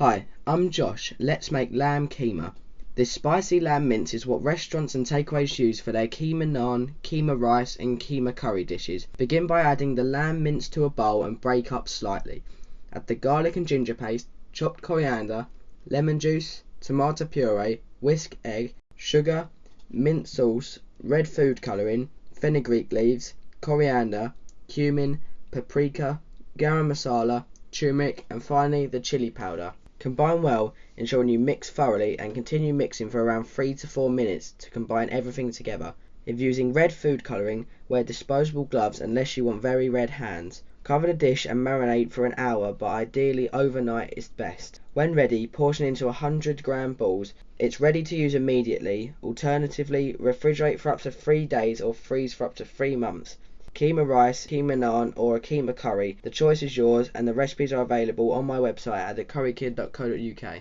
Hi, I'm Josh. Let's make lamb keema. This spicy lamb mince is what restaurants and takeaways use for their keema naan, keema rice and keema curry dishes. Begin by adding the lamb mince to a bowl and break up slightly. Add the garlic and ginger paste, chopped coriander, lemon juice, tomato puree, whisked egg, sugar, mint sauce, red food colouring, fenugreek leaves, coriander, cumin, paprika, garam masala, turmeric and finally the chilli powder. Combine well, ensuring you mix thoroughly and continue mixing for around 3 to 4 minutes to combine everything together. If using red food colouring, wear disposable gloves unless you want very red hands. Cover the dish and marinate for an hour, but ideally overnight is best. When ready, portion into 100-gram balls. It's ready to use immediately. Alternatively, refrigerate for up to 3 days or freeze for up to 3 months. Keema rice, keema naan or a keema curry. The choice is yours and the recipes are available on my website at thecurrykid.co.uk.